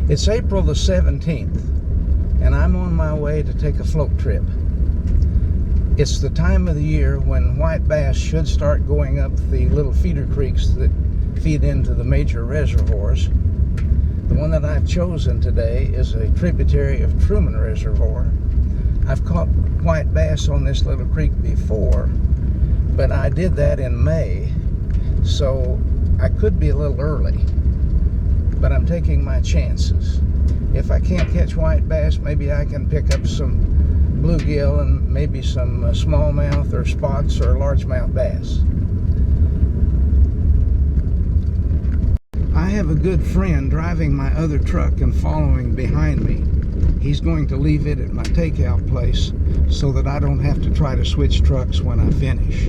It's April the 17th, and I'm on my way to take a float trip. It's the time of the year when white bass should start going up the little feeder creeks that feed into the major reservoirs. The one that I've chosen today is a tributary of Truman Reservoir. I've caught white bass on this little creek before, but I did that in May, so I could be a little early. But I'm taking my chances. If I can't catch white bass, maybe I can pick up some bluegill and maybe some smallmouth or spots or largemouth bass. I have a good friend driving my other truck and following behind me. He's going to leave it at my takeout place so that I don't have to try to switch trucks when I finish.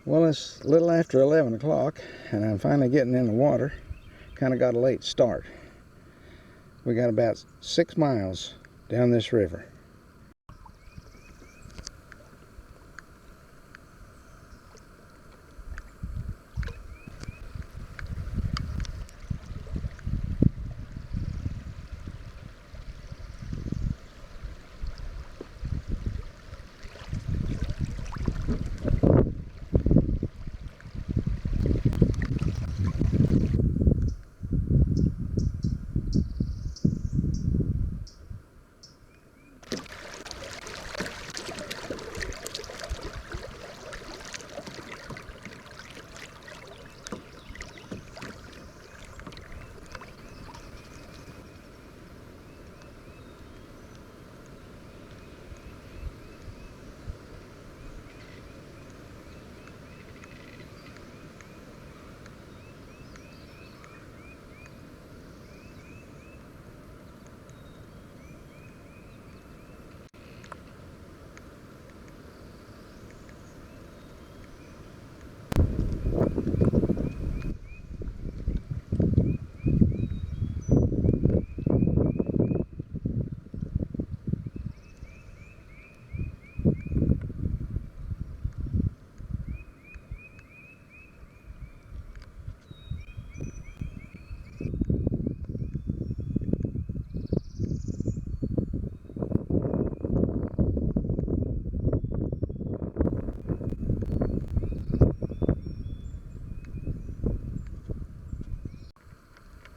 Well, it's a little after 11 o'clock and I'm finally getting in the water. Kind of got a late start. We got about 6 miles down this river.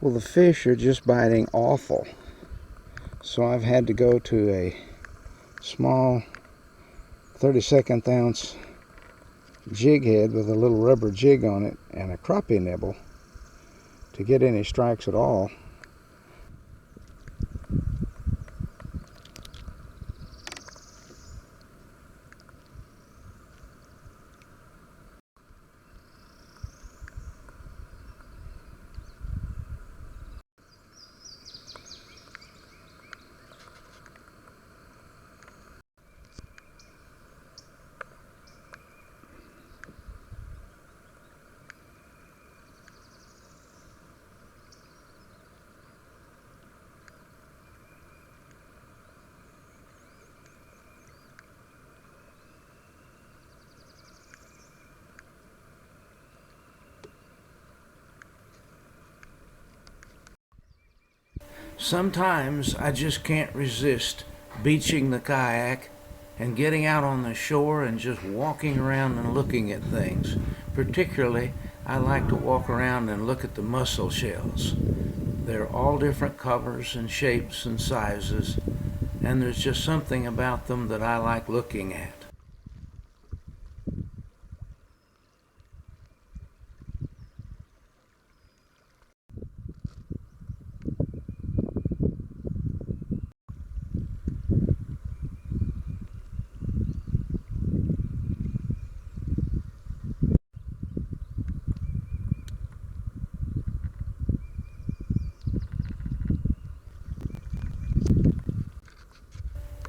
Well, the fish are just biting awful. So I've had to go to a small 32nd ounce jig head with a little rubber jig on it and a crappie nibble to get any strikes at all. Sometimes I just can't resist beaching the kayak and getting out on the shore and just walking around and looking at things. Particularly, I like to walk around and look at the mussel shells. They're all different colors and shapes and sizes, and there's just something about them that I like looking at.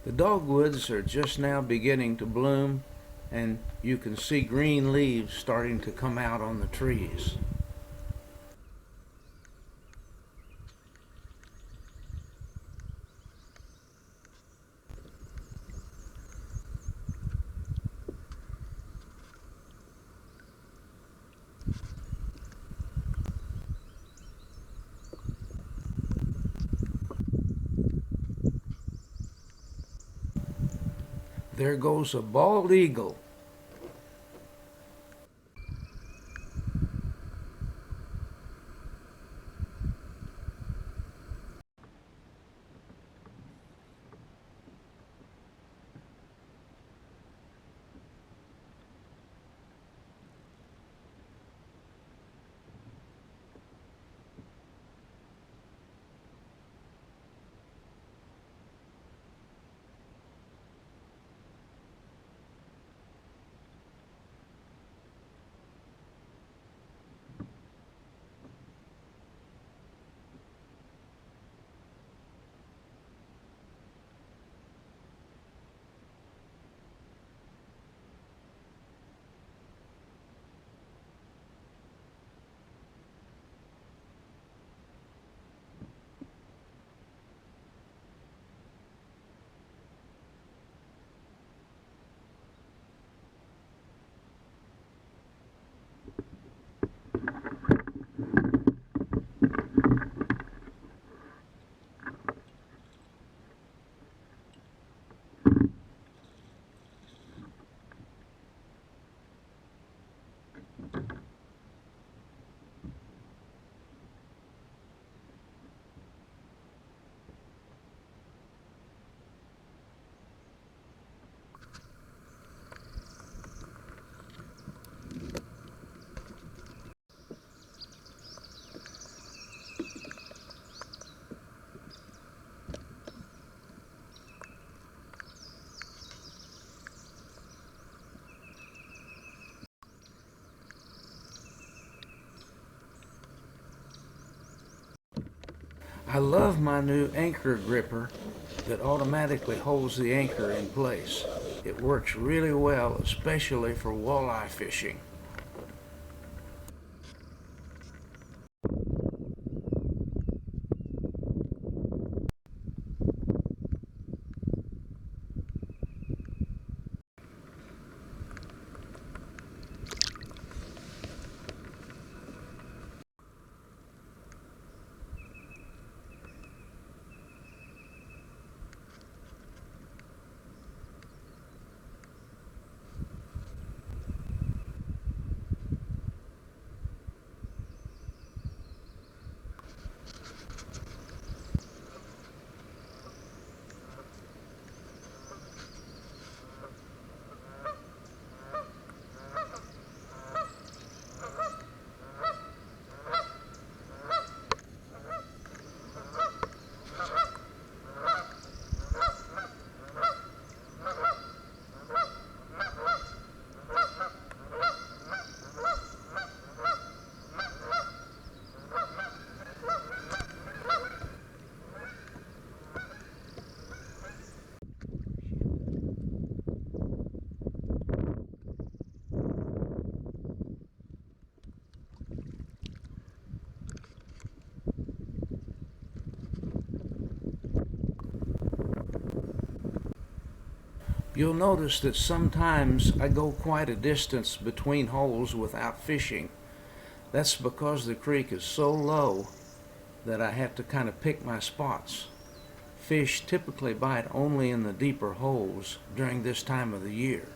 The dogwoods are just now beginning to bloom, and you can see green leaves starting to come out on the trees. There goes a bald eagle. I love my new anchor gripper that automatically holds the anchor in place. It works really well, especially for walleye fishing. You'll notice that sometimes I go quite a distance between holes without fishing. That's because the creek is so low that I have to kind of pick my spots. Fish typically bite only in the deeper holes during this time of the year.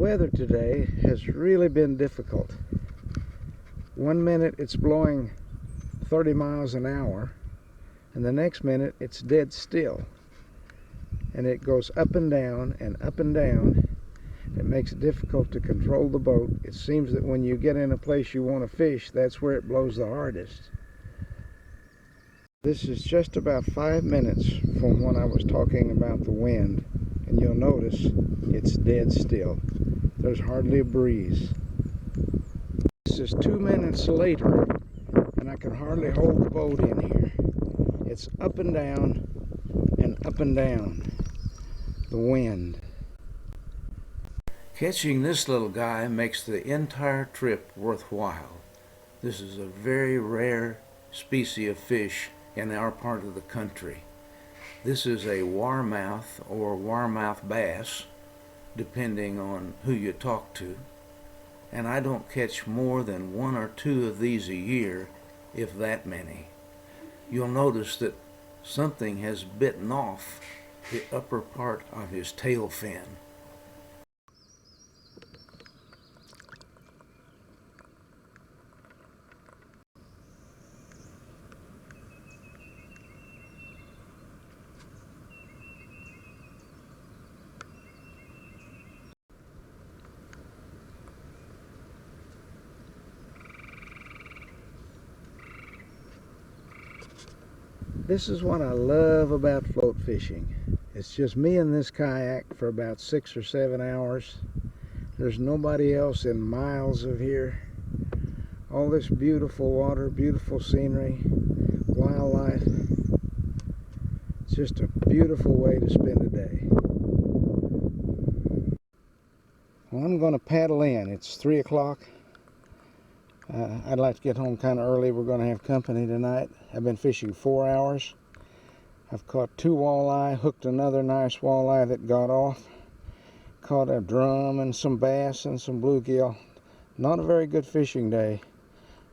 weather today has really been difficult. One minute it's blowing 30 miles an hour, and the next minute it's dead still. And it goes up and down and up and down. It makes it difficult to control the boat. It seems that when you get in a place you want to fish, that's where it blows the hardest. This is just about 5 minutes from when I was talking about the wind, and you'll notice it's dead still. There's hardly a breeze. This is 2 minutes later, and I can hardly hold the boat in here. It's up and down and up and down. The wind. Catching this little guy makes the entire trip worthwhile. This is a very rare species of fish in our part of the country. This is a warmouth or warmouth bass, depending on who you talk to. And I don't catch more than 1 or 2 of these a year, if that many. You'll notice that something has bitten off the upper part of his tail fin. This is what I love about float fishing. It's just me and this kayak for about 6 or 7 hours. There's nobody else in miles of here. All this beautiful water, beautiful scenery, wildlife. It's just a beautiful way to spend a day. Well, I'm going to paddle in. It's 3 o'clock. I'd like to get home kind of early. We're going to have company tonight. I've been fishing 4 hours. I've caught 2 walleye, hooked another nice walleye that got off. Caught a drum and some bass and some bluegill. Not a very good fishing day,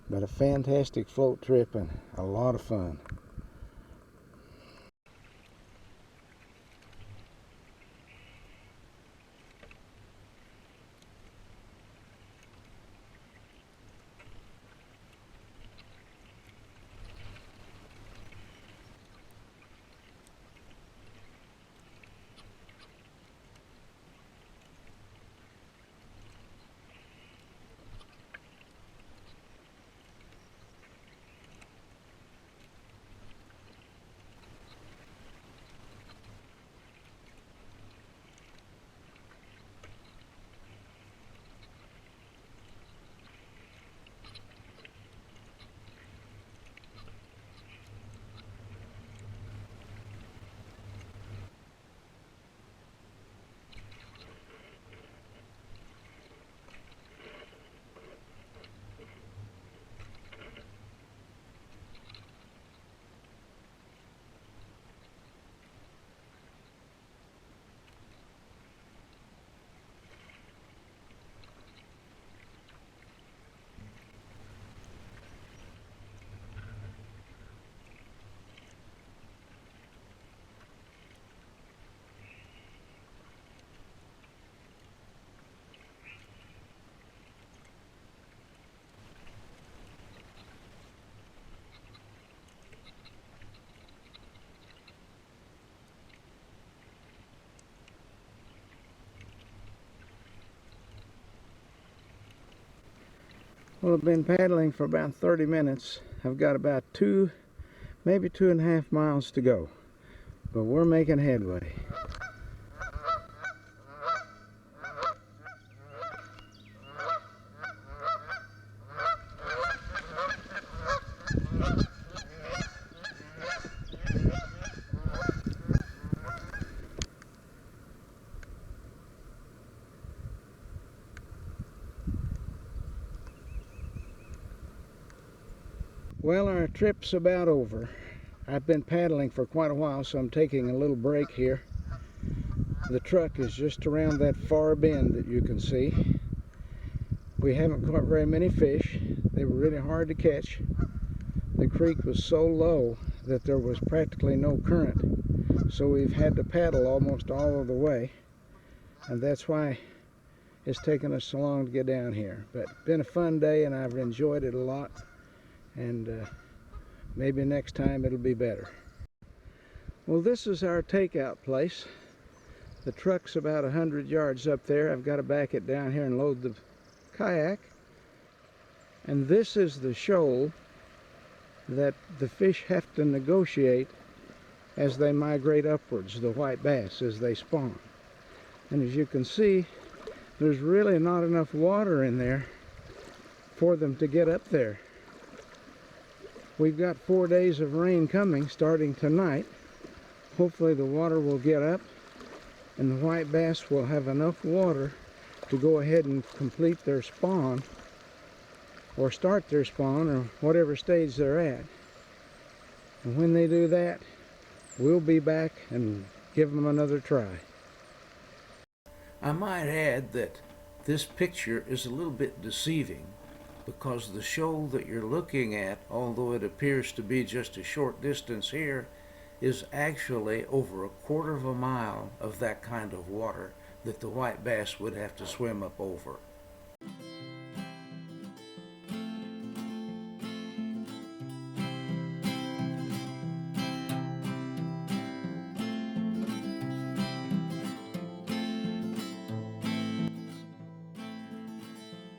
but a fantastic float trip and a lot of fun. Well, I've been paddling for about 30 minutes. I've got about 2, maybe 2.5 miles to go, but we're making headway. Well, our trip's about over. I've been paddling for quite a while, so I'm taking a little break here. The truck is just around that far bend that you can see. We haven't caught very many fish. They were really hard to catch. The creek was so low that there was practically no current, so we've had to paddle almost all of the way, and that's why it's taken us so long to get down here. But it's been a fun day, and I've enjoyed it a lot. And maybe next time it'll be better. Well, this is our takeout place. The truck's about 100 yards up there. I've got to back it down here and load the kayak. And this is the shoal that the fish have to negotiate as they migrate upwards, the white bass, as they spawn. And as you can see, there's really not enough water in there for them to get up there. We've got 4 days of rain coming starting tonight. Hopefully the water will get up and the white bass will have enough water to go ahead and complete their spawn, or start their spawn, or whatever stage they're at. And when they do that, we'll be back and give them another try. I might add that this picture is a little bit deceiving, because the shoal that you're looking at, although it appears to be just a short distance here, is actually over 1/4 of a mile of that kind of water that the white bass would have to swim up over.